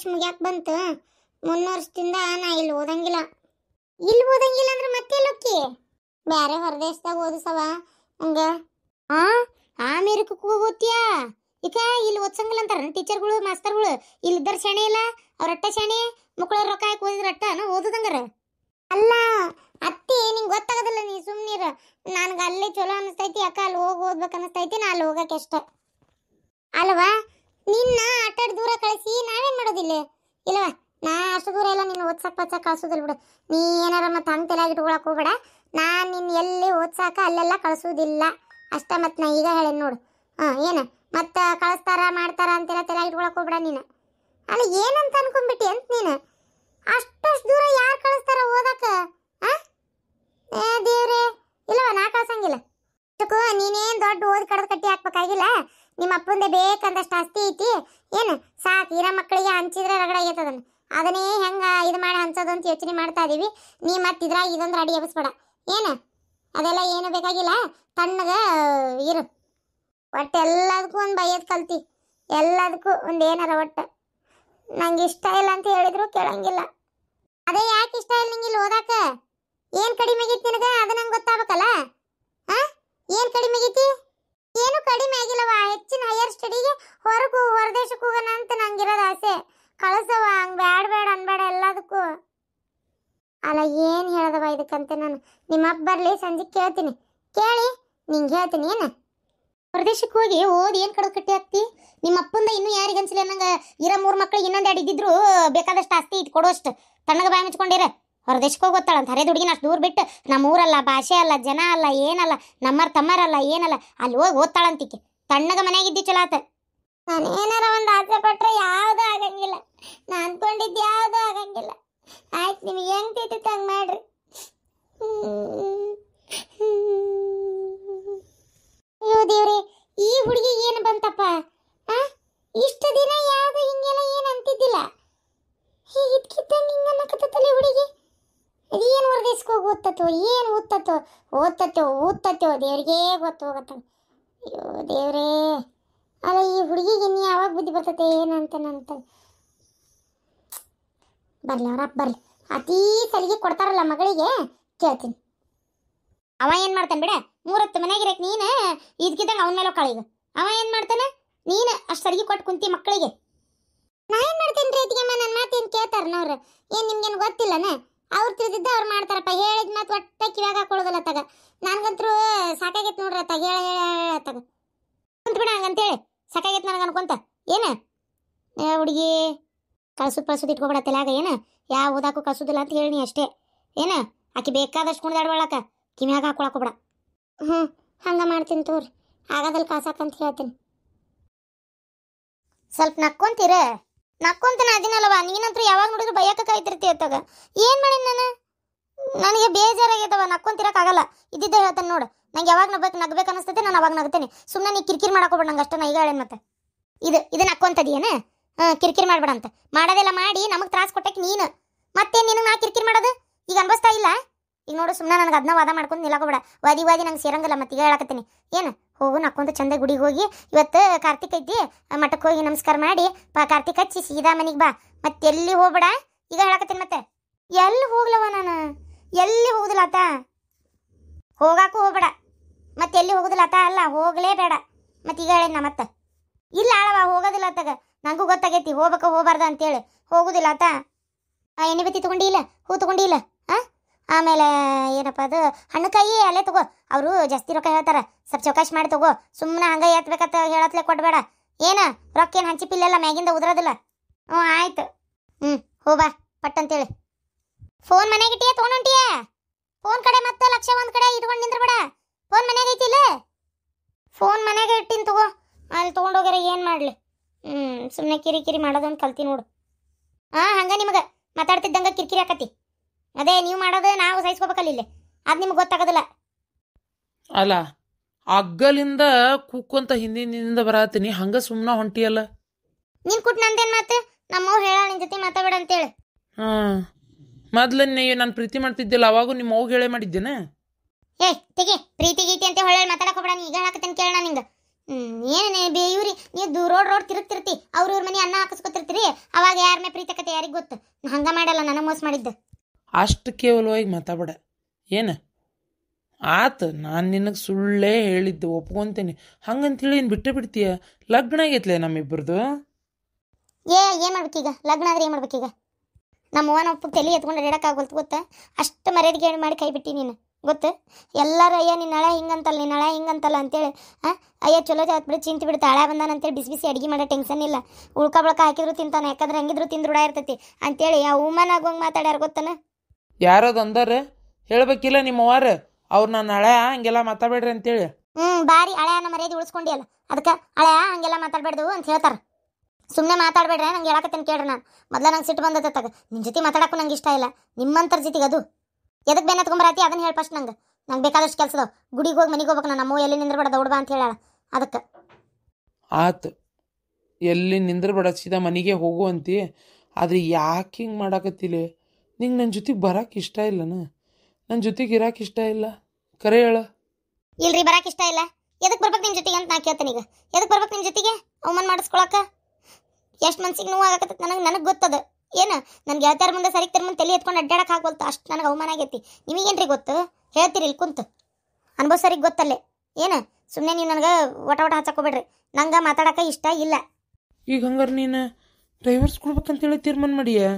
ವರ್ಷ ಮುಗ್ಯಾಕ ಬಂತು. ಮುಂದಿನ ವರ್ಷದಿಂದ ನಾ ಇಲ್ಲಿ ಓದಂಗಿಲ್ಲ ಅಂದ್ರೆ ಮತ್ತೆ ಎಲ್ಲೋಕ್ಕಿ? ಬ್ಯಾರೆ ಹೊರದೇಶದಾಗ ಓದಿಸವ ಹಂಗ. ಅಮೇರಿಕಕ್ಕೆ ಹೋಗೋತ್ಯಾ? ಈಗ ಇಲ್ಲಿ ಓದ್ಸಂಗಿಲ್ಲ ಅಂತಾರ ಟೀಚರ್ಗಳು ಮಾಸ್ತರ್ಗಳು. ಇಲ್ಲಿದ್ದರ ಶಾಣೆ ಇಲ್ಲ, ಅವ್ರಟ್ಟ ಶಾಣೆ. ಮಕ್ಕಳು ರೊಕ್ಕ ಹಾಕಿ ಓದಿದ್ರ ಅಟ್ಟ ಓದುದಂಗಾರ. ಅಲ್ಲ ಅತ್ತಿ, ನಿಂಗೆ ಗೊತ್ತಾಗೋದಿಲ್ಲ, ನೀ ಸುಮ್ಮನಿರ. ನನ್ಗೆ ಅಲ್ಲೇ ಚಲೋ ಅನಿಸ್ತೈತಿ ಅಕ್ಕ, ಅಲ್ಲಿ ಹೋಗಿ ಓದ್ಬೇಕು ಅನಿಸ್ತೈತಿ, ನಾ ಅಲ್ಲಿ ಹೋಗಕ್ಕೆ ಇಷ್ಟ ಅಲ್ವಾ? ನಿನ್ನ ಅಟ್ಟಾಡ್ ದೂರ ಕಳಿಸಿ ನಾವೇನ್ ಮಾಡೋದಿಲ್ಲ ಇಲ್ವಾ? ನಾ ಅಷ್ಟು ದೂರ ಎಲ್ಲ ನಿನ್ನ ಓದ್ಸಕ್ ಪಚ್ಚಕ್ ಕಳ್ಸೋದಿಲ್ಲ ಬಿಡು. ನೀ ಏನಾರ ಮತ್ತೆ ಹಂಗೆ ತಲೆಯಾಗಿ ಇಟ್ಕೊಳಕ್ ಹೋಗ್ಬೇಡ. ನಾನು ನಿನ್ನ ಎಲ್ಲಿ ಓದ್ಸಾಕ ಅಲ್ಲೆಲ್ಲ ಕಳ್ಸೋದಿಲ್ಲ ಅಷ್ಟ. ಮತ್ತೆ ನಾ ಈಗ ಹೇಳೇನು ನೋಡು. ಏನು ಮತ್ತೆ ಕಳಿಸ್ತಾರ ಮಾಡ್ತಾರ ಅಂತೆಲ್ಲ ತಲೆಯಾಗಿ ಇಟ್ಕೊಳಕ್ ಹೋಗ್ಬೇಡ ನೀನು. ಅಲ್ಲ ಏನಂತ ಅನ್ಕೊಂಡ್ಬಿಟ್ಟಿ ಅಂತ ನೀನು? ಅಷ್ಟಷ್ಟು ದೂರ ಯಾರು ಕಳಿಸ್ತಾರ ಓದಕ್ಕ? ಏ ದೇವ್ರೆ, ಇಲ್ಲವ ನಾ ಕಳ್ಸಂಗಿಲ್ಲ. ನೀನೇನು ದೊಡ್ಡ ಓದಿ ಕಡ್ದು ಕಟ್ಟಿ ಹಾಕ್ಬೇಕಾಗಿಲ್ಲ. ನಿಮ್ಮ ಅಪ್ಪಂದೆ ಬೇಕಂದಷ್ಟು ಆಸ್ತಿ ಐತಿ. ಏನು ಸಾಕು, ಇರೋ ಮಕ್ಕಳಿಗೆ ಹಂಚಿದ್ರೆ ರಗಡಾಗೈತದನ್ನ. ಅದನ್ನೇ ಹೆಂಗೆ ಇದು ಮಾಡಿ ಹಂಚೋದು ಅಂತ ಯೋಚನೆ ಮಾಡ್ತಾ ಇದೀವಿ. ನೀ ಮತ್ತೆ ಇದ್ರಾಗ ಇದೊಂದು ಅಡಿ ಎಬ್ಬಿಸ್ಬೇಡ. ಏನು ಅದೆಲ್ಲ ಏನು ಬೇಕಾಗಿಲ್ಲ, ತಣ್ಣಗೆ ಇರು. ಒಟ್ಟು ಎಲ್ಲದಕ್ಕೂ ಒಂದು ಬೈಯೋದು ಕಲ್ತಿ, ಎಲ್ಲದಕ್ಕೂ ಒಂದು ಏನಾರ. ಒಟ್ಟು ನಂಗೆ ಇಷ್ಟ ಇಲ್ಲ ಅಂತ ಹೇಳಿದ್ರು ಕೇಳಂಗಿಲ್ಲ. ಅದೇ ಯಾಕೆ ಇಷ್ಟ ಇಲ್ಲ ನಿಂಗೆ ಇಲ್ಲಿ ಓದಾಕ? ಏನು ಕಡಿಮೆ ಆಗೈತಿ ನಿನಗೆ? ಅದು ನಂಗೆ ಗೊತ್ತಾಗಬೇಕಲ್ಲ. ಏನು ಕಡಿಮೆ ಆಗೈತಿ? ಏನು ಕಡಿಮೆ ಆಗಿಲ್ಲವ. ಹೆಚ್ಚಿನ ಹೈಯರ್ ಸ್ಟಡಿಗೆ ಹೊರದೇಶಕ್ಕೆ ಹೋಗೋಣ ಅಂತ ನಂಗಿರೋದು ಆಸೆ. ಕಳಿಸವ, ಹಂಗೆ ಬೇಡ ಅನ್ಬೇಡ ಎಲ್ಲದಕ್ಕೂ. ಅಲ್ಲ ಏನು ಹೇಳದವ ಇದಕ್ಕಂತೆ ನಾನು. ನಿಮ್ಮ ಅಪ್ಪ ಬರಲಿ, ಸಂಜೆ ಕೇಳ್ತೀನಿ. ಕೇಳಿ ನಿಂಗೆ ಹೇಳ್ತೀನಿ. ಏನು ಹೊರದೇಶಕ್ಕೆ ಹೋಗಿ ಓದಿ ಏನು ಕಡದು ಕಟ್ಟಿ ಹಾಕ್ತಿ? ನಿಮ್ಮ ಅಪ್ಪಂದ ಇನ್ನೂ ಯಾರಿಗೆ ಅನ್ಸಿಲ್ಲ ನಂಗೆ. ಇರೋ 3 ಮಕ್ಳಿಗೆ ಇನ್ನೊಂದು 2 ಇದ್ದಿದ್ರು ಬೇಕಾದಷ್ಟು ಆಸ್ತಿ ಇಟ್ಟು ಕೊಡೋಷ್ಟು ತಣ್ಣಗೆ ಬಾಯಿ ಮುಚ್ಕೊಂಡಿರ. ಹೊರದೇಶಕ್ಕೆ ಹೋಗಿ ಗೊತ್ತಾಳಂತ ಹರೇ ದುಡ್ಗಿನ ಅಷ್ಟು ದೂರ ಬಿಟ್ಟು, ನಮ್ಮ ಊರಲ್ಲ, ಭಾಷೆ ಅಲ್ಲ, ಜನ ಅಲ್ಲ, ಏನಲ್ಲ, ನಮ್ಮರ್ ತಮ್ಮರಲ್ಲ, ಏನಲ್ಲ, ಅಲ್ಲಿ ಹೋಗಿ ಓದ್ತಾಳಂತಿಕೆ. ತಣ್ಣಗೆ ಮನೆಯಾಗಿದ್ದಿ ಚಲೋ ಆತ. ನಾನು ಏನಾರ ಒಂದು ಆಸೆ ಪಟ್ರೆ ಯಾವುದೂ ಆಗಂಗಿಲ್ಲ. ನಾನು ಅನ್ಕೊಂಡಿದ್ದು ಯಾವುದೂ ಆಗಂಗಿಲ್ಲ. ಆಯ್ತು, ನಿಮಗೆ ಹೆಂಗೆ ತಿಂತಿತ್ತು ಹಂಗೆ ಮಾಡ್ರಿ. ಅಯ್ಯೋ ದೇವ್ರಿ, ಈ ಹುಡುಗಿ ಏನು ಬಂತಪ್ಪ? ಇಷ್ಟು ದಿನ ಯಾವುದು ಹಿಂಗೆಲ್ಲ ಏನು ಅಂತಿದ್ದಿಲ್ಲ. ಇದಕ್ಕಿದ್ದಂಗೆ ಹಿಂಗೆ ಅನ್ನಕತ್ತಲ್ಲ ಹುಡುಗಿ. ಅದೇನು ಹೊರದೇಶಕ್ಕೆ ಹೋಗಿ ಓದ್ತತ್ತೋ, ಏನು ಓದ್ತತ್ತೋ ದೇವ್ರಿಗೆ ಗೊತ್ತು ಹೋಗತ್ತ. ಅಯ್ಯೋ ದೇವ್ರೇ, ಅಲ್ಲ ಈ ಹುಡುಗಿಗೆ ಇನ್ನು ಯಾವಾಗ ಬುದ್ಧಿ ಬರ್ತತೆ ಏನಂತ. ಬರ್ಲಿ ಅವ್ರಪ್ಪ ಬರ್ಲಿ. ಅತೀ ಸಲಿಗೆ ಕೊಡ್ತಾರಲ್ಲ ಮಗಳಿಗೆ, ಕೇಳ್ತೀನಿ. ಅವ ಏನು ಮಾಡ್ತಾನೆ ಬಿಡ. 3 ಹೊತ್ತು ಮನೆಯಾಗಿರಕ್ಕೆ ನೀನು ಇದಕ್ಕಿದ್ದಂಗೆ ಅವನ ಮೇಲೆ ಕಳಿಗ. ಅವ ಏನು ಮಾಡ್ತಾನೆ? ನೀನು ಅಷ್ಟು ಸರಿಗೆ ಕೊಟ್ಟು ಕುಂತಿ ಮಕ್ಕಳಿಗೆ. ನಾ ಏನು ಮಾಡ್ತೇನೆ ರೀ ಅತ್ತಿಗೆಮ್ಮ? ನನ್ನ ಮಾತೇನು ಕೇಳ್ತಾರನವ್ರು? ಏನು ನಿಮ್ಗೇನು ಗೊತ್ತಿಲ್ಲನ? ಅವ್ರು ತಿಳಿದಿದ್ದ ಅವ್ರು ಮಾಡ್ತಾರಪ್ಪ. ಹೇಳಿದ ಮಾತು ಒಟ್ಟೆ ಕಿವ್ಯಾಗ ಹಾಕೊಳ್ಳೋದಿಲ್ಲ ತಗ. ನನಗಂತರೂ ಸಾಕಾಗೈತೆ ನೋಡ್ರಿ ತಗ. ಹೇಳ ಕುಂತ ಬಿಡ ಹಂಗಂತೇಳಿ. ಸಾಕಾಗೈತೆ ನನಗೆ ಅನ್ಕೊಂತ. ಏನು ಹುಡುಗಿ ಕಳ್ಸೋದು ಇಟ್ಕೊಬೇಡ ತಲೆಯಾಗ. ಏನು ಯಾವ ಓದಾಕು ಕಳ್ಸೋದಿಲ್ಲ ಅಂತ ಹೇಳಿ ಅಷ್ಟೇ. ಏನು ಆಕೆ ಬೇಕಾದಷ್ಟು ಕುಣಿದಾಡ್ಬಳಕ ಕಿವ್ಯಾಗ ಹಾಕೊಳಕೋಬೇಡ. ಹಂಗೆ ಮಾಡ್ತೀನಿ ತೋರಿ. ಆಗೋದಲ್ಲಿ ಕಾಸಾಕಂತ ಹೇಳ್ತೀನಿ. ಸ್ವಲ್ಪ ನಕ್ಕೊಂತೀರ? ನಕ್ಕೊಂತಾನೆ ಅದಿನಲ್ವ. ನೀನಂತೂ ಯಾವಾಗ ನೋಡಿದ್ರು ಬೈಯಕ್ಕೆ ಕಾಯ್ತಿರ್ತಿ ಅತ್ತಾಗ. ಏನು ಮಾಡಿ ನನಗೆ ಬೇಜಾರಾಗ್ಯದವ. ನಕ್ಕೊಂತಿರಕ್ಕಾಗಲ್ಲ. ಇದ್ದಿದ್ದೆ ಹೇಳ್ತಾನೆ ನೋಡು. ನಂಗೆ ಯಾವಾಗ ನಗ್ಬೇಕು ಅನಿಸ್ತೈತೆ ನಾನು ಅವಾಗ ನಗ್ತೇನೆ. ಸುಮ್ಮನೆ ನೀ ಕಿರಿಕಿರಿ ಮಾಡಕೋಬೇಡ ನಂಗೆ ಅಷ್ಟೇ. ನಾ ಈಗ ಹೇಳೇನು ಮತ್ತೆ ಇದು ನಕ್ಕೊಂತದೀಯೇನು? ಕಿರಿಕಿರಿ ಮಾಡ್ಬೇಡ ಅಂತ. ಮಾಡೋದೆಲ್ಲ ಮಾಡಿ ನಮಗೆ ತ್ರಾಸ ಕೊಟ್ಟಕ್ಕೆ ನೀನು ಮತ್ತೇನು ನಿನಗೆ ನಾ ಕಿರಿಕಿರಿ ಮಾಡೋದು ಈಗ ಅನ್ಬಸ್ತಾ ಇಲ್ಲ? ಈಗ ನೋಡು, ಸುಮ್ಮನೆ ನನಗೆ ಅದನ್ನ ವಾದ ಮಾಡ್ಕೊಂಡು ನಿಲ್ಲಕೋಬೇಡ. ವಾದಿ ನಂಗೆ ಸೇರಂಗಿಲ್ಲ. ಮತ್ತೆ ಈಗ ಹೇಳಕತ್ತೀನಿ. ಏನು ಹೋಗು ನಕ್ಕೊಂತ ಚಂದ ಗುಡಿಗೆ ಹೋಗಿ. ಇವತ್ತು ಕಾರ್ತಿಕ್ ಐತಿ, ಮಠಕ್ಕೆ ಹೋಗಿ ನಮಸ್ಕಾರ ಮಾಡಿ ಕಾರ್ತಿಕ್ ಹಚ್ಚಿ ಸೀದಾ ಮನೆಗೆ ಬಾ. ಮತ್ತೆ ಎಲ್ಲಿ ಹೋಗ್ಬೇಡ. ಈಗ ಹೇಳಕತ್ತೀನಿ. ಮತ್ತೆ ಎಲ್ಲಿ ಹೋಗ್ಲವ ನಾನು? ಎಲ್ಲಿ ಹೋಗುದಿಲ್ಲ ಆತ. ಹೋಗಾಕು ಹೋಗ್ಬೇಡ. ಮತ್ತೆ ಎಲ್ಲಿ ಹೋಗುದಿಲ್ಲ ಆತ. ಅಲ್ಲ ಹೋಗಲೇಬೇಡ. ಮತ್ತೆ ಈಗ ಹೇಳೇನ ಮತ್ತೆ ಇಲ್ಲ ಆಳವ ಹೋಗೋದಿಲ್ಲ ಆತಾಗ. ನನಗೂ ಗೊತ್ತಾಗೈತಿ ಹೋಗ್ಬೇಕ ಹೋಗ್ಬಾರ್ದ ಅಂತೇಳಿ. ಹೋಗುದಿಲ್ಲ ಆತ. ಎಣ್ಣೆ ಬತ್ತಿ ತಗೊಂಡಿಲ್ಲ, ಹೂ ತಗೊಂಡಿಲ್ಲ. ಆಮೇಲೆ ಏನಪ್ಪ ಅದು ಹಣ್ಣುಕಾಯಿ ಅಲ್ಲೇ ತಗೋ. ಅವರು ಜಾಸ್ತಿ ರೊಕ್ಕ ಹೇಳ್ತಾರೆ. ಸ್ವಲ್ಪ ಚೌಕಾಶಿ ಮಾಡಿ ತಗೋ. ಸುಮ್ಮನೆ ಹಂಗೆ ಎತ್ಬೇಕತ್ತ ಹೇಳತ್ಲೆ ಕೊಡಬೇಡ. ಏನು ರೊಕ್ಕ ಏನು ಹಂಚಿ ಪಿಲ್ಲೆಲ್ಲ ಮ್ಯಾಗಿಂದ ಉದ್ರೋದಿಲ್ಲ. ಆಯ್ತು. ಹೋಬಾ ಪಟ್ ಅಂತೇಳಿ. ಫೋನ್ ಮನೆಗೆ ಇಟ್ಟಿಯಾ ತೊಗೊಂಡೊಂಟಿಯಾ? ಫೋನ್ ಕಡೆ ಮತ್ತೆ ಲಕ್ಷ ಒಂದು ಕಡೆ ಇಟ್ಕೊಂಡು ನಿಂದ್ರಬೇಡ. ಫೋನ್ ಮನೆಗೆ ಐತಿಲ್ಲ? ಫೋನ್ ಮನೆಗೆ ಇಟ್ಟಿನ ತಗೋ. ಅಲ್ಲಿ ತೊಗೊಂಡೋಗ್ಯಾರ ಏನು ಮಾಡಲಿ. ಸುಮ್ಮನೆ ಕಿರಿಕಿರಿ ಮಾಡೋದೊಂದು ಕಲ್ತಿ ನೋಡು. ಹಂಗೆ ನಿಮಗೆ ಮಾತಾಡ್ತಿದ್ದಂಗೆ ಕಿರಿಕಿರಿ ಆಕತಿ. ಅದೇ ನೀವು ಮಾಡೋದು ನಾವು ಸಹಿಸ್ಕೋಬೇಕಲ್ಲ ಇಲ್ಲಿ. ಅದು ನಿಮ್ಗೆ ಗೊತ್ತಾಗೋದಿಲ್ಲ. ಅಲ್ಲ ಅಗ್ಗಲಿಂದ ಕುಕ್ಕಂತ ಹಿಂದಿನಿಂದ ಬರತ್ತೀನಿ. ಹಂಗ ಸುಮ್ಮನೆ ಹೊಂಟಿಯಲ್ಲ. ನೀನು ಕುಟ್ ನಂದೇನು ಮಾತು? ನಮ್ಮವ್ವ ಹೇಳ ನಿನ್ನ ಜೊತೆ ಮಾತಾಡಬೇಡ ಅಂತೇಳಿ. ಮೊದ್ಲು ನೀವು ನಾನು ಪ್ರೀತಿ ಮಾಡ್ತಿದ್ದಿಲ್ಲ, ಅವಾಗೂ ನಿಮ್ಮ ಅವ್ಗೆ ಹೇಳೇ ಮಾಡಿದ್ದೇನೆ. ತೆಗಿ ಪ್ರೀತಿ ಗೀತಿ ಅಂತ ಹೊಳ್ಳಿ ಮಾತಾಡಕ್ ಹೋಗ್ಬೇಡ. ನೀ ಈಗ ಹೇಳಕತ್ತೇನೆ ಕೇಳ. ನಿಂಗೆ ಏನೇ ಇವ್ರಿ ನೀವು ರೋಡ್ ತಿರುಗ್ತಿರ್ತಿ ಅವ್ರ ಮನೆ ಅನ್ನ ಹಾಕಿಸ್ಕೊತಿರ್ತೀರಿ, ಅವಾಗ ಯಾರ ಮೇಲೆ ಪ್ರೀತಿ ಕತೆ ಯಾರಿಗೆ ಗೊತ್ತು. ಹಂಗ ಮಾಡಲ್ಲ, ನನಗೆ ಮೋಸ ಮಾಡಿದ್ದು. ಅಷ್ಟು ಕೇವಲವಾಗಿ ಮಾತಾಡ ಏನು ಆತು. ನಾನು ನಿನಗೆ ಸುಳ್ಳೇ ಹೇಳಿದ್ದು ಒಪ್ಕೊತೀನಿ. ಹಂಗಂತೇಳಿ ಏನು ಬಿಟ್ಟೇ ಬಿಡ್ತೀಯ? ಲಗ್ನ ಆಗೈತ್ಲೆ ನಮ್ಮಿಬ್ಬರದು. ಏನು ಮಾಡ್ಬೇಕೀಗ? ಲಗ್ನ ಆದ್ರೆ ಏನು ಮಾಡ್ಬೇಕೀಗ? ನಮ್ಮ ಅವ್ವನ ಒಪ್ಪ ತಲೆ ಎತ್ಕೊಂಡು ಅಡ್ಯಾಡಕ್ಕಾಗೋಲ್ತು ಗೊತ್ತಾ? ಅಷ್ಟು ಮರ್ಯಾದೆ ಮಾಡಿ ಕೈ ಬಿಟ್ಟು ನೀನು ಗೊತ್ತು. ಎಲ್ಲರೂ ಅಯ್ಯ ನಿನ್ನ ಹಳೆ ಹಿಂಗಂತಲ್ಲ ಅಂತೇಳಿ ಅಯ್ಯ ಚಲೋ ಬಿಡು ಚಿಂತೆ ಬಿಡುತ್ತೆ, ಹಳೆ ಬಂದಾನ ಅಂತೇಳಿ ಬಿಸಿ ಬಿಸಿ ಅಡುಗೆ ಮಾಡೋ ಟೆನ್ಷನ್ ಇಲ್ಲ. ಉಳ್ಕ ಬಳಕ ಹಾಕಿದ್ರು ತಿಂತಾನೆ, ಯಾಕಂದ್ರೆ ಹೆಂಗಿದ್ರು ತಿಂದು ರೂಢ ಇರ್ತೈತಿ ಅಂತೇಳಿ ಆ ಉಮ್ಮನ ಆಗೋಂಗೆ ಮಾತಾಡ್ಯಾರ ಗೊತ್ತಾನ. ಯಾರದು ಅಂದಾರ ಹೇಳ್ಬೇಕಿಲ್ಲ ನಿಮ್ಮವ್ವಾರ, ಅವ್ರು ನಾನು ಹಳೆ ಹಂಗೆಲ್ಲ ಮಾತಾಡ್ಬೇಡ್ರಿ ಅಂತೇಳಿ. ಬಾರಿ ಹಳೆಯನ್ನ ಮರ್ಯಾದೆ ಉಳಿಸ್ಕೊಂಡಿಯಲ್ಲ, ಅದಕ್ಕೆ ಹಳೆಯ ಹಂಗೆಲ್ಲ ಮಾತಾಡ್ಬೇಡ್ದು ಅಂತ ಹೇಳ್ತಾರೆ. ಸುಮ್ಮನೆ ಮಾತಾಡ್ಬೇಡ್ರೆ ನಂಗೆ ಹೇಳಕತ್ತೇನೆ ಕೇಳ್ರಿ. ನಾನು ಮೊದಲ ನಂಗೆ ಸಿಟ್ಟು ಬಂದತ್ತಾಗ ನಿನ್ನ ಜೊತೆ ಮಾತಾಡಕ್ಕೂ ನಂಗೆ ಇಷ್ಟ ಇಲ್ಲ, ನಿಮ್ಮಂತರ ಜೊತೆಗೆ ಅದು ಎದಕ್ಕೆ ಬೆನ್ನ ಎತ್ಕೊಂಬರತಿ ಅದನ್ನ ಹೇಳಿ ಫಸ್ಟ್. ನಂಗೆ ಬೇಕಾದಷ್ಟು ಕೆಲಸದವು, ಗುಡಿಗೆ ಹೋಗಿ ಮನೆಗೆ ಹೋಗ್ಬೇಕು, ನಾನು ನಮ್ಮವ್ವ ಎಲ್ಲಿ ನಿಂದ್ರಬೇಡ ದೌಡ್ಬಾ ಅಂತ ಹೇಳ. ಅದಕ್ಕೆ ಆತು, ಎಲ್ಲಿ ನಿಂದ್ರಬೇಡ ಸೀದಾ ಮನೆಗೆ ಹೋಗುವಂತಿ. ಆದರೆ ಯಾಕೆ ಹಿಂಗೆ ಮಾಡಾಕತ್ತಿಲ್ಲ? ನಿಂಗೆ ನನ್ನ ಜೊತೆಗೆ ಬರೋಕೆ ಇಷ್ಟ ಇಲ್ಲನ? ನನ್ನ ಜೊತೆಗೆ ಇರೋಕೆ ಇಷ್ಟ ಇಲ್ಲ? ಕರೆ ಹೇಳ. ಇಲ್ರಿ ಬರಕ್ಕೆ ಇಷ್ಟ ಇಲ್ಲ. ಎದಕ್ಕೆ ಬರ್ಬೇಕು ನಿಮ್ಮ ಜೊತೆಗೆ ಅಂತ ನಾ ಕೇಳ್ತೇನೆ. ಈಗ ಎದಕ್ಕೆ ಬರ್ಬೇಕು ನಿಮ್ಮ ಜೊತೆಗೆ ಅವಮಾನ ಮಾಡಿಸ್ಕೊಳಕ? ಎಷ್ಟು ಮನ್ಸಿಗೆ ನೋವು ಆಗಕತ್ತ ನನಗೆ ಗೊತ್ತದ. ಏನು ನನ್ನ ಗೆಳತಿಯರ ಮುಂದೆ ಸರಿಕ್ತರ ಮುಂದೆ ತಲೆ ಎತ್ಕೊಂಡು ಅಡ್ಡಾಡಕ್ಕೆ ಆಗ್ಬೋಲ್ತು, ಅಷ್ಟು ನನಗೆ ಅವಮಾನ ಆಗೈತಿ. ನಿಮಗೇನ್ರಿ ಗೊತ್ತು? ಹೇಳ್ತೀರಿ ಇಲ್ಲಿ ಕುಂತು ಅನ್ಭವಿಸೋರಿಗೆ ಗೊತ್ತಲ್ಲೇ. ಏನು ಸುಮ್ಮನೆ ನೀವು ನನಗೆ ಒಟ ಹಚ್ಚಕೋಬೇಡ್ರಿ, ನಂಗೆ ಮಾತಾಡೋಕೆ ಇಷ್ಟ ಇಲ್ಲ. ಈಗ ಹಂಗಾರೆ ನೀನು ಡೈವರ್ಸ್ ಕೊಡ್ಬೇಕಂತೇಳಿ ತೀರ್ಮಾನ ಮಾಡಿಯಾ?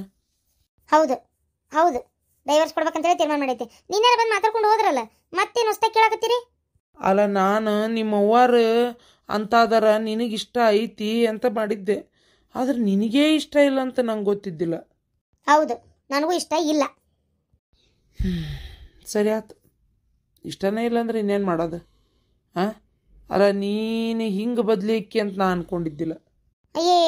ಹೌದು ಡೈವರ್ಸ್ ಕೊಡ್ಬೇಕಂತೇಳಿ ತೀರ್ಮಾನ ಮಾಡೈತಿ. ನೀನಾರ ಬಂದು ಮಾತಾಡ್ಕೊಂಡು ಹೋದ್ರಲ್ಲ, ಮತ್ತೇನು ಹೊಸ್ತಾಗಿ ಕೇಳಾಕತ್ತೀರಿ? ಅಲ್ಲ, ನಾನು ನಿಮ್ಮ ಅವ್ವಾರು ಅಂತಾದಾರ ನಿನಗಿಷ್ಟ ಐತಿ ಅಂತ ಮಾಡಿದ್ದೆ, ಆದ್ರೆ ನಿನಗೇ ಇಷ್ಟ ಇಲ್ಲ ಅಂತ ನಂಗೆ ಗೊತ್ತಿದ್ದಿಲ್ಲ. ಹೌದು, ನನಗೂ ಇಷ್ಟ ಇಲ್ಲ. ಸರಿ ಆಯ್ತು, ಇಷ್ಟನೇ ಇಲ್ಲ ಅಂದ್ರೆ ಇನ್ನೇನು ಮಾಡೋದು? ಅಲ್ಲ, ನೀನು ಹಿಂಗೆ ಬದಲಿಕ್ಕಿ ಅಂತ ನಾನು ಅನ್ಕೊಂಡಿದ್ದಿಲ್ಲ. ಅಯ್ಯೇ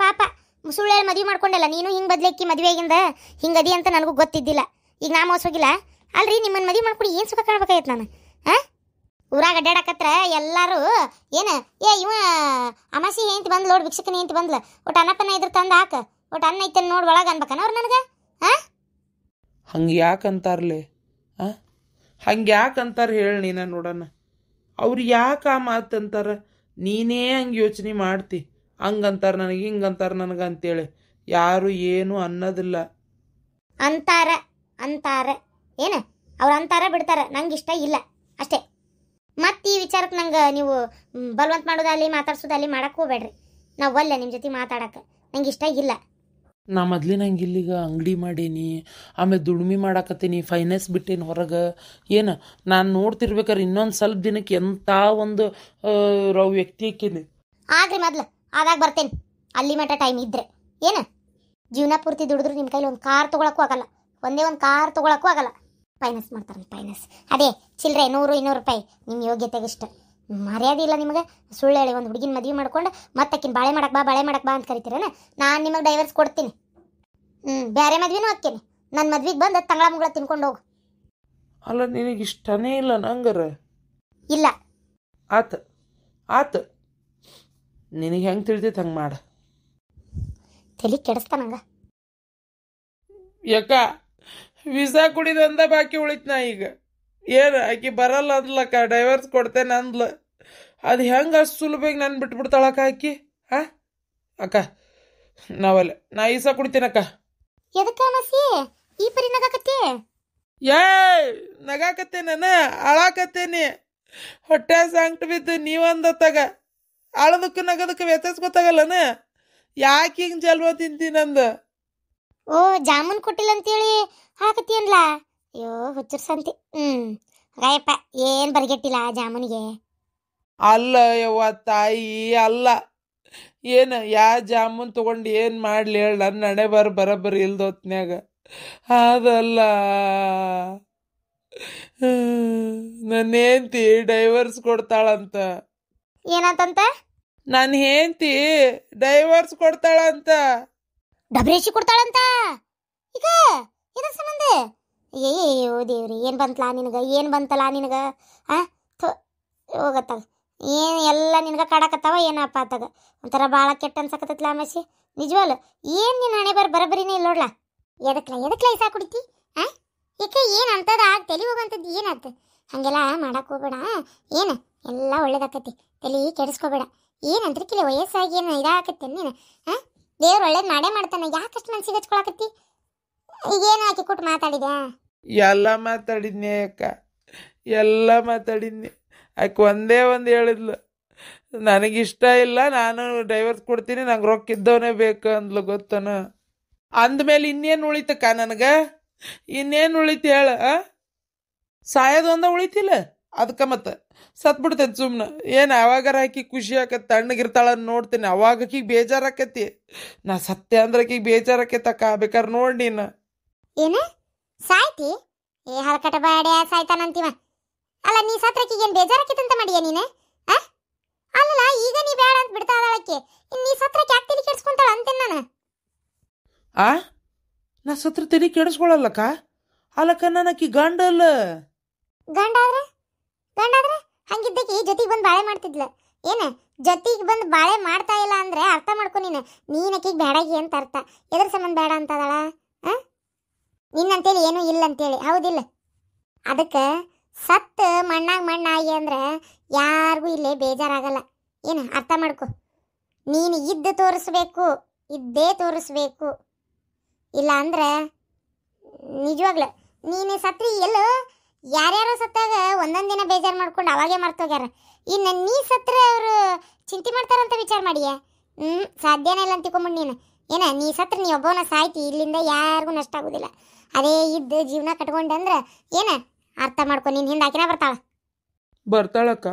ಪಾಪ, ಸುಳ್ಳು ಹೇಳಿ ಮದುವೆ ಮಾಡ್ಕೊಂಡಲ್ಲ ನೀನು. ಹಿಂಗೆ ಬದಲಿಕ್ಕಿ ಮದುವೆಗಿಂದ ಹಿಂಗದಿ ಅಂತ ನನಗೂ ಗೊತ್ತಿದ್ದಿಲ್ಲ. ಈಗ ನಾ ಮೋಸ ಹೋಗಿಲ್ಲ ಅಲ್ರಿ. ನಿಮ್ಮನ್ನು ಮದುವೆ ಮಾಡ್ಕೊಂಡು ಏನು ಸುಖ ಕಾಣ್ಬೇಕಾಯ್ತು ನಾನು? ಊರಾಗ ಅಡ್ಡಾಡಕತ್ರ ಎಲ್ಲರೂ ಏನು ಇವ ಅಮಾಸಿ ಹೆಂತ ಬಂದ್ಲು ನೋಡು, ಭಿಕ್ಷಕನ ಹೆಂತ ಬಂದ್ಲು, ಒಟ್ಟು ಅನ್ನಪ್ಪನ ಇದ್ರ ತಂದು ಹಾಕ, ಒಟ್ಟು ಅನ್ನ ಐತನ್ ನೋಡಿ ಒಳಗೆ ಅನ್ಬೇಕನ ಅವ್ರು ನನಗೆ? ಹಂಗೆ ಯಾಕಂತಾರಲೆ? ಹಂಗೆ ಯಾಕಂತಾರೆ ಹೇಳಿ ನೀನು ನೋಡೋಣ. ಅವ್ರು ಯಾಕೆ ಆ ಮಾತಂತಾರ? ನೀನೇ ಹಂಗೆ ಯೋಚನೆ ಮಾಡ್ತಿ. ಹಂಗಂತಾರೆ ನನಗೆ, ಹಿಂಗಂತಾರೆ ನನಗೆ ಅಂತೇಳಿ ಯಾರು ಏನು ಅನ್ನೋದಿಲ್ಲ. ಅಂತಾರೆ ಏನು ಅವ್ರು ಅಂತಾರ ಬಿಡ್ತಾರ, ನಂಗೆ ಇಷ್ಟ ಇಲ್ಲ ಅಷ್ಟೇ. ಮತ್ತು ಈ ವಿಚಾರಕ್ಕೆ ನಂಗೆ ನೀವು ಬಲವಂತ ಮಾಡೋದಲ್ಲಿ ಮಾತಾಡ್ಸೋದಲ್ಲಿ ಮಾಡಕ್ಕೆ ಹೋಗ್ಬೇಡ್ರಿ. ನಾವು ಒಲ್ಲೆ ನಿಮ್ಮ ಜೊತೆ ಮಾತಾಡಕ್ಕೆ, ನಂಗೆ ಇಷ್ಟ ಇಲ್ಲ. ನಾ ಮೊದ್ಲಿನಂಗೆ ಇಲ್ಲಿಗ ಅಂಗಡಿ ಮಾಡೀನಿ, ಆಮೇಲೆ ದುಡ್ಮೆ ಮಾಡಾಕತ್ತೀನಿ, ಫೈನಾನ್ಸ್ ಬಿಟ್ಟೇನಿ ಹೊರಗೆ. ಏನು ನಾನು ನೋಡ್ತಿರ್ಬೇಕಾರೆ ಇನ್ನೊಂದು ಸ್ವಲ್ಪ ದಿನಕ್ಕೆ ಎಂಥ ಒಂದು ವ್ಯಕ್ತಿ ಆಕೇನಿ. ಆಗ್ರಿ ಮೊದ್ಲು ಆದಾಗ ಬರ್ತೇನೆ, ಅಲ್ಲಿ ಮಟ್ಟ ಟೈಮ್ ಇದ್ರೆ. ಏನು ಜೀವನ ಪೂರ್ತಿ ದುಡಿದ್ರು ನಿಮ್ಮ ಕೈಲಿ ಒಂದು ಕಾರ್ ತೊಗೊಳಕ್ಕೂ ಆಗಲ್ಲ, ಒಂದೇ ಒಂದು ಕಾರ್ ತೊಗೊಳಕ್ಕೂ ಆಗಲ್ಲ. ಫೈನಾನ್ಸ್ ಮಾಡ್ತಾರೆ, ಫೈನಾನ್ಸ್ ಅದೇ ಚಿಲ್ಲರೆ 100-200 ರೂಪಾಯಿ ನಿಮ್ಮ ಯೋಗ್ಯತೆಗೆ ಇಷ್ಟ. ಮರ್ಯಾದೆ ಇಲ್ಲ ನಿಮಗೆ. ಸುಳ್ಳು ಹೇಳಿ ಒಂದು ಹುಡುಗಿನ ಮದುವೆ ಮಾಡ್ಕೊಂಡು ಮತ್ತೆ ಆಕಿನ ಬಾಳೆ ಮಾಡಕ್ಕೆ ಬಾ ಅಂತ ಕರಿತೀರೇನ? ನಾನು ನಿಮಗೆ ಡೈವರ್ಸ್ ಕೊಡ್ತೀನಿ. ಬೇರೆ ಮದ್ವೆನೂ ಹಾಕ್ತೀನಿ. ನನ್ನ ಮದ್ವೆಗೆ ಬಂದು ತಂಗಳ ಮುಂಗಳ ತಿನ್ಕೊಂಡು ಹೋಗು. ಅಲ್ಲ, ನಿನಗೆ ಇಷ್ಟನೇ ಇಲ್ಲ ನಂಗಾರ? ಇಲ್ಲ. ಆತು ನಿನಗೆ ಹೆಂಗೆ ತಿಳಿತೈತೆ ಹಂಗೆ ಮಾಡ. ತಲೆ ಕೆಡಿಸ್ತಾ ನಂಗೆ. ಯಾಕ ವೀಸಾ ಕುಡಿದಂದ ಬಾಕಿ ಉಳಿತು. ನಾ ಈಗ ಏನು ಆಕಿ ಬರಲ್ಲ ಅಂದ್ಲಕ್ಕ, ಡೈವರ್ಸ್ ಕೊಡ್ತೇನೆ ಅಂದ್ಲ. ಅದು ಹೆಂಗೆ ಅಷ್ಟು ಸುಲಭವಾಗಿ ನಾನು ಬಿಟ್ಬಿಡ್ತಾಳಕ್ಕ ಆಕಿ? ಅಕ್ಕ ನಾವಲ್ಲ, ನಾ ವೀಸಾ ಕುಡಿತೇನಕ್ಕ. ಎದಕ್ಕ ಮಸಿ ಈ ಪರಿ ನಗಾಕತ್ತಿ? ನಗಾಕತ್ತೇನ, ಅಳಾಕತ್ತೇನಿ. ಹೊಟ್ಟೆ ಸಾಂಕ್ಟ್ ಬಿದ್ದು ನೀವಂದತ್ತಾಗ ಅಳದಕ್ಕೆ ನಗದಕ್ಕೆ ವ್ಯತ್ಯಾಸ ಗೊತ್ತಾಗಲ್ಲನ? ಯಾಕೆ ಹಿಂಗೆ ಜಲ್ವ ತಿಂತೀನಂದ? ಓ ಜಾಮೂನ್ ಕೊಟ್ಟಿಲ್ಲ ಅಂತೇಳಿ ಹಾಕತ್ತಿ ಅನ್ಲ? ಅಯ್ಯೋ ಹುಚ್ಚರ್ ಸಂತಿ. ರಾಯಪ್ಪ ಏನು ಬರಿಗೆಟ್ಟಿಲ್ಲ ಜಾಮೂನಿಗೆ. ಅಲ್ಲ ಯವ್ವ ತಾಯಿ, ಅಲ್ಲ. ಏನು ಜಾಮೂನ್ ತೊಗೊಂಡು ಏನು ಮಾಡಲಿ ಹೇಳಿ? ನನ್ನ ನಡೆ ಬರೋಬ್ಬರಿ ಇಲ್ದೊತ್ನ್ಯಾಗ ಅದಲ್ಲ. ನನ್ನ ಹೆಂಡ್ತಿ ಡೈವರ್ಸ್ ಕೊಡ್ತಾಳಂತ. ಏನಂತ? ನನ್ನ ಹೆಂಡ್ತಿ ಡೈವರ್ಸ್ ಕೊಡ್ತಾಳಂತ. ಡಬ್ರೇಶಿ ಕೊಡ್ತಾಳಂತ? ಈಗ ಇದ ಸಂಬಂಧ? ಅಯ್ಯೋ ದೇವ್ರಿ, ಏನು ಬಂತಲ್ಲ ನಿನಗ? ಹೋಗತ್ತಾಗ ಏನು ಎಲ್ಲ ನಿನಗೆ ಕಾಡಕತ್ತಾವ ಏನಪ್ಪ ಆತಾಗ? ಒಂಥರ ಭಾಳ ಕೆಟ್ಟ ಅನ್ಸಕತ್ತೈತ್ಲ ಆಮೇಸಿ. ನಿಜವಲ್ಲ ಏನು ನಿನ್ನ ಹಣೆ ಬರಬರಿನೇ ಇಲ್ಲ ನೋಡ್ಲಾ. ಎದಕ್ಲ ಇಸಾ ಕುಡಿತಿ? ಏಕೆ ಏನು ಅಂತದ ತಲೆ ಹೋಗಂತದ್ದು ಏನಾಯ್ತು? ಹಾಗೆಲ್ಲ ಮಾಡಕ್ಕೆ ಹೋಗ್ಬೇಡ. ಏನು ಎಲ್ಲ ಒಳ್ಳೇದಾಕತಿ, ತಲೆ ಕೆಡಿಸ್ಕೋಬೇಡ. ಏನಂದ್ರಕಿಲ್ಲ ವಯಸ್ಸಾಗಿ ಏನು ಇದಾಕತ್ತೆ ನೀನು. ಹಾಂ, ದೇವ್ರು ಒಳ್ಳೇದು ಮಾಡೇ ಮಾಡ್ತಾನೆ. ಯಾಕಷ್ಟು ಮನ್ಸಿಗೆ ಹಚ್ಕೊಳಕತ್ತಿ? ಈಗೇನು ಆಕಿ ಕೊಟ್ಟು ಮಾತಾಡಿದ್ಯಾ? ಎಲ್ಲ ಮಾತಾಡಿದ್ನಿ ಅಕ್ಕ, ಎಲ್ಲ ಮಾತಾಡಿದ್ನಿ. ಆಕೆ ಒಂದೇ ಒಂದು ಹೇಳಿದ್ಲು, ನನಗಿಷ್ಟ ಇಲ್ಲ, ನಾನು ಡೈವರ್ಸ್ ಕೊಡ್ತೀನಿ, ನಂಗೆ ರೊಕ್ಕ ಇದ್ದವನೇ ಬೇಕು ಅಂದ್ಲು. ಗೊತ್ತನ? ಅಂದಮೇಲೆ ಇನ್ನೇನು ಉಳಿತಕ್ಕ ನನಗೆ? ಇನ್ನೇನು ಉಳಿತು ಹೇಳ? ಸಾಯೋದು ಒಂದ ಉಳಿತಿಲ್ಲ ಅದಕ್ಕೆ. ಮತ್ತೆ ಸತ್ಬಿಡ್ತೈತಿ ಸುಮ್ಮನೆ. ಏನು ಅವಾಗಾರ ಆಕಿ ಖುಷಿ ಆಕತಿ, ತಣ್ಣಗಿರ್ತಾಳ ನೋಡ್ತೀನಿ. ಅವಾಗ ಆಕಿಗೆ ಬೇಜಾರಾಕತಿ. ನಾ ಸತ್ಯ ಅಂದ್ರೆ ಆಕಿಗೆ ಬೇಜಾರಾಕೈತಕ್ಕ. ಬೇಕಾದ್ರೆ ನೋಡಿ ನೀನು. ಏನು ಸಾಯ್ತಿ? ಹಲ್ಕಟ ಬಾಡ್ಯಾ ಸಾಯ್ತಾನಂತೀವ. ಅಲ್ಲ, ನೀ ಸತ್ರಕ್ಕಿಗೆ ಏನು ಬೇಜಾರಾಕಿತ್ತಂತ ಮಾಡಿಯ ನೀನು? ಅಲ್ಲ, ಈಗ ನೀ ಬೇಡ ಅಂತ ಬಿಡ್ತಾ ಅದಳಕ್ಕೆ, ನೀ ಸತ್ರಕ್ಕೆ ಯಾಕೆ ತಲೆ ಕೆಡ್ಸ್ಕೊಂತಾಳ ಅಂತೇನೆ ನಾನು. ನಾ ಸತ್ರ ತಲೆ ಕೆಡಿಸ್ಕೊಳಲ್ಲಕ್ಕ. ಅಲ್ಲಕ್ಕ, ನಾನು ಆಕಿ ಗಂಡ ಅಲ್ಲ. ಗಂಡಾದ್ರೆ ಹಂಗಿದ್ದಕ್ಕೆ ಜೊತೆಗೆ ಬಂದು ಬಾಳೆ ಮಾಡ್ತಿದ್ಲ. ಏನು ಜೊತೆಗೆ ಬಂದು ಬಾಳೆ ಮಾಡ್ತಾ ಇಲ್ಲ ಅಂದ್ರೆ ಅರ್ಥ ಮಾಡ್ಕೊ ನೀನು. ನೀನಕ್ಕಿಗೆ ಬೇಡಾಗಿ ಅಂತ ಅರ್ಥ. ಎದ್ರ ಸಂಬಂಧ ಬೇಡ ಅಂತದಳ? ನಿನ್ನಂತೇಳಿ ಏನೂ ಇಲ್ಲ ಅಂತೇಳಿ, ಹೌದಿಲ್ಲ? ಅದಕ್ಕೆ ಸತ್ತು ಮಣ್ಣಾಗಿ ಅಂದ್ರೆ ಯಾರಿಗೂ ಇಲ್ಲೇ ಬೇಜಾರಾಗಲ್ಲ. ಏನು ಅರ್ಥ ಮಾಡ್ಕೊ. ನೀನು ಇದ್ದೇ ತೋರಿಸ್ಬೇಕು. ಇಲ್ಲ ಅಂದ್ರೆ ನಿಜವಾಗ್ಲ ನೀನು ಸತ್ರಿ ಎಲ್ಲೋ ಯಾರ್ಯಾರೋ ಸತ್ತಾಗ ಒಂದೊಂದು ದಿನ ಬೇಜಾರು ಮಾಡ್ಕೊಂಡು ಅವಾಗೇ ಮರ್ತೋಗ್ಯಾರ. ಇನ್ನು ನೀ ಸತ್ರೆ ಅವರು ಚಿಂತೆ ಮಾಡ್ತಾರಂತ ವಿಚಾರ ಮಾಡಿಯ? ಸಾಧ್ಯನೇ ಇಲ್ಲ ಅಂತ ತಿಳ್ಕೊಂಬಿಡು ನೀನು. ನೀ ಸತ್ರ ನೀ ಒಬ್ಬವನ್ನ ಸಾಯ್ತಿ, ಇಲ್ಲಿಂದ ಯಾರಿಗೂ ನಷ್ಟ ಆಗೋದಿಲ್ಲ. ಅದೇ ಇದ್ದು ಜೀವನ ಕಟ್ಕೊಂಡೆ ಅಂದ್ರೆ ಅರ್ಥ ಮಾಡ್ಕೊ. ನೀನು ಹಿಂದೆ ಹಾಕಿನ ಬರ್ತಾಳಕ್ಕ,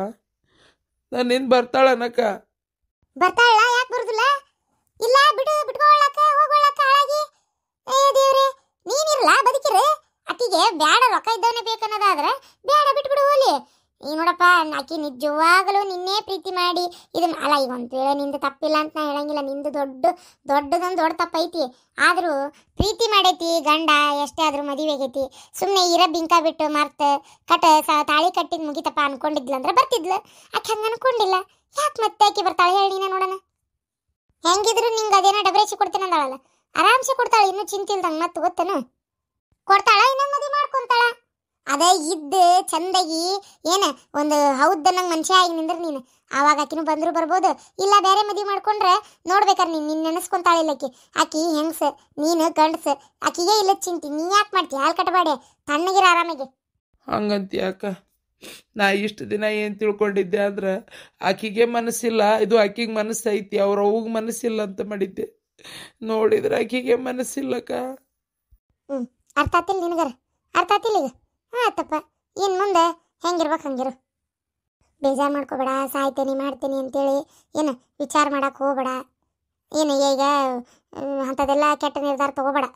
ನಾನು ಹಿಂದೆ ಬರ್ತಾಳನಕ್ಕ. ಬರ್ತಾಳ? ಯಾಕೆ ಬರುದಿಲ್ಲ? ಇಲ್ಲ, ಬಿಟ್ಕೊಳ್ಳಕ ಹೋಗೋಳಕ ಹಾಳಾಗಿ. ದೇವ್ರೆ, ನೀನಿರಲ್ಲ ಬದುಕಿರು. ಆಕಿಗೆ ಬ್ಯಾಡ, ರೊಕ್ಕ ಇದ್ದವನೇ ಬೇಕನ್ನೋದಾದ್ರೆ ಬ್ಯಾಡ, ಬಿಟ್ಬಿಡು ಹೋಲಿ. ಈ ನೋಡಪ್ಪ, ಆಕಿ ನಿಜವಾಗಲೂ ನಿನ್ನೇ ಪ್ರೀತಿ ಮಾಡಿ ಇದನ್ನ ಅಲ್ಲ. ಈಗ ಒಂದು ವೇಳೆ ನಿಂದು ತಪ್ಪಿಲ್ಲ ಅಂತ ನಾ ಹೇಳಂಗಿಲ್ಲ, ನಿಂದು ದೊಡ್ಡ ತಪ್ಪೈತಿ. ಆದರೂ ಪ್ರೀತಿ ಮಾಡೈತಿ ಗಂಡ, ಎಷ್ಟೇ ಆದರೂ ಮದುವೆ ಆಗೈತಿ. ಸುಮ್ಮನೆ ಬಿಂಕ ಬಿಟ್ಟು ತಾಳಿ ಕಟ್ಟಿದ್ ಮುಗಿತಪ್ಪ ಅನ್ಕೊಂಡಿದ್ಲು ಅಂದ್ರೆ ಬರ್ತಿದ್ಲು. ಆಕೆ ಹಂಗೆ ಅನ್ಕೊಂಡಿಲ್ಲ. ಯಾಕೆ ಮತ್ತೆ ಆಕಿ ಬರ್ತಾಳೆ ಹೇಳಿ ನೀನು ನೋಡೋಣ. ಹೆಂಗಿದ್ರು ನಿಂಗೆ ಅದೇನೋ ಡಬ್ರೇಸಿ ಕೊಡ್ತೇನೆ ಅಂದಾಳಲ್ಲ, ಆರಾಮ್ಸೆ ಕೊಡ್ತಾಳೆ. ಇನ್ನೂ ಚಿಂತಿಲ್ದಂಗೆ ಮತ್ತೆ ಗೊತ್ತೇನು? ಕೊಡ್ತಾಳ, ಇನ್ನೊಂದು ಮದುವೆ ಮಾಡ್ಕೊಂತಾಳ. ಅದೇ ಇದ್ದು ಚಂದಾಗಿ ಒಂದು ಹೌದನ್ನಂಗೆ ಮನುಷ್ಯ ಆಗಿ ನಿಂದ್ರೆ ನೀನು, ಆವಾಗ ಆಕಿನೂ ಬಂದರೂ ಬರ್ಬೋದು. ಇಲ್ಲ ಬೇರೆ ಮದುವೆ ಮಾಡ್ಕೊಂಡ್ರೆ ನೋಡ್ಬೇಕಾರೆ ನಿನ್ನ ನೆನೆಸ್ಕೊಂತಾಳಿಲ್ಲ ಆಕಿ ಹೆಂಗ್ಸ, ನೀನು ಗಂಡಸ. ಆಕಿಗೆ ಇಲ್ಲ ಚಿಂತಿ. ನೀ ಯಾಕೆ ಮಾಡ್ತೀಯ? ಹಾಲು ಕಟ್ಟಬೇಡ, ತಣ್ಣಗಿರ ಆರಾಮಾಗಿ. ಹಂಗಂತೀಯ ಅಕ್ಕ? ನಾ ಇಷ್ಟು ದಿನ ಏನು ತಿಳ್ಕೊಂಡಿದ್ದೆ ಅಂದ್ರೆ ಆಕಿಗೆ ಮನಸ್ಸಿಲ್ಲ, ಇದು ಆಕಿಗೆ ಮನಸ್ಸು ಐತಿ, ಅವ್ರ ಅವ್ಗೆ ಮನಸ್ಸಿಲ್ಲ ಅಂತ ಮಾಡಿದ್ದೆ. ನೋಡಿದ್ರೆ ಆಕಿಗೆ ಮನಸ್ಸಿಲ್ಲಕ್ಕ. ಅರ್ಥ ಆತಿಲ್ಲ ನಿನಗರ? ಅರ್ಥ ಆತಿಲ್ಲ ಈಗ? ಆತಪ್ಪ, ಇನ್ನು ಮುಂದೆ ಹೆಂಗಿರ್ಬೇಕು ಹಂಗಿರು. ಬೇಜಾರು ಮಾಡ್ಕೋಬೇಡ. ಸಾಯ್ತೇನೆ ಮಾಡ್ತೇನೆ ಅಂತೇಳಿ ವಿಚಾರ ಮಾಡಕ್ಕೆ ಹೋಗ್ಬೇಡ. ಈಗ ಅಂಥದ್ದೆಲ್ಲ ಕೆಟ್ಟ ನಿರ್ಧಾರ ತಗೋಬೇಡ.